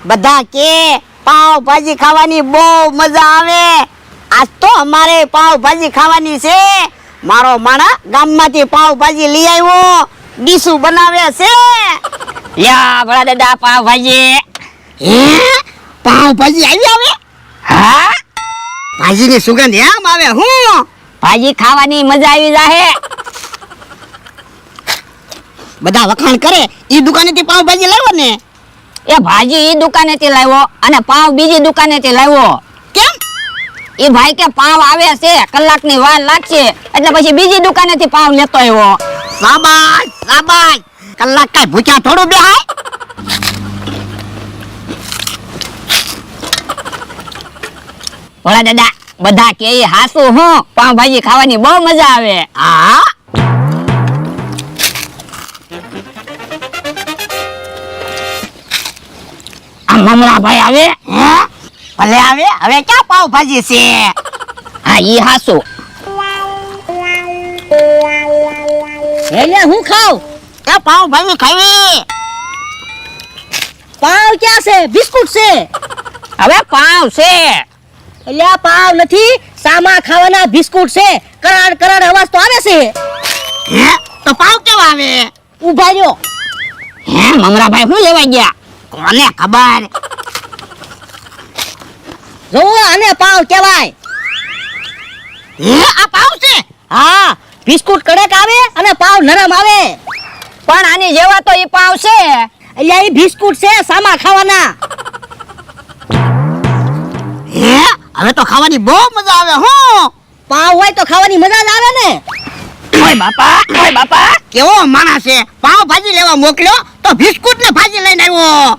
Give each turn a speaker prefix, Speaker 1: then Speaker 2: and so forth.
Speaker 1: બધા કે પાવ ભાજી ખાવાની બહુ મજા આવે. આજ તો અમારે પાવ ભાજી ખાવાની છે. મારો માણા ગામમાંથી પાવ ભાજી લઈ આવ્યો. ડીસુ બનાવે છે.
Speaker 2: યા ભલા દાદા પાવ ભાજી.
Speaker 1: હે પાવ ભાજી આવી આવે?
Speaker 2: હા
Speaker 1: ભાજીની સુગંધ એમ આવે. હું
Speaker 2: ભાજી ખાવાની મજા આવી જાહે.
Speaker 1: બધા વખાણ કરે ઈ દુકાનેથી પાવ ભાજી લાવ્યો ને.
Speaker 2: એ ભાજી ઈ દુકાનેથી લાવ્યો અને પાવ બીજી દુકાનેથી લાવ્યો.
Speaker 1: કેમ?
Speaker 2: એ ભાઈ કે પાવ આવે છે, કલાકની વાર લાગશે, એટલે પછી બીજી દુકાનેથી પાવ લેતો આવ્યો.
Speaker 1: શાબાશ શાબાશ. કલાક કાઈ ભૂખ્યા થોડું બેહાય.
Speaker 2: ભલા દાદા બધા કે ઈ હાસુ હું પાવ ભાજી ખાવાની બહુ મજા આવે.
Speaker 1: હા
Speaker 2: આ મમરા ભાઈ આવે.
Speaker 1: હે ભલે આવે. હવે ક્યાં પાવ ભાજી છે?
Speaker 2: હા ઈ હાસુ.
Speaker 3: એટલે હું ખાવ?
Speaker 1: એ પાવ ભાજી ખાવી.
Speaker 3: પાવ ક્યાં છે? બિસ્કુટ છે.
Speaker 2: હવે પાવ છે.
Speaker 3: એટલે આ પાવ નથી, સામા ખાવાના બિસ્કુટ છે. કરાડ કરાડ અવાજ તો આવે છે.
Speaker 1: હે તો પાવ કેવા આવે?
Speaker 3: ઊભા રહ્યો.
Speaker 2: હે મમરા ભાઈ શું લેવા ગયા?
Speaker 1: કોને ખબર?
Speaker 3: જોવો આને પાવ કહેવાય.
Speaker 1: હે આ પાવ છે?
Speaker 3: હા, બિસ્કુટ કડક આવે અને પાવ નરમ આવે.
Speaker 2: પણ આની જેવા તો ઈ પાવ છે.
Speaker 3: એટલે એ બિસ્કુટ છે સામા ખાવાના.
Speaker 1: હે હવે તો ખાવાની બહુ મજા આવે. હું
Speaker 3: પાવ હોય તો ખાવાની મજા જ આવે ને.
Speaker 2: ઓય બાપા
Speaker 1: કેવો માણસ છે? પાવ ભાજી લેવા મોકલ્યો તો બિસ્કુટ ને ભાજી લઈને આવ્યો.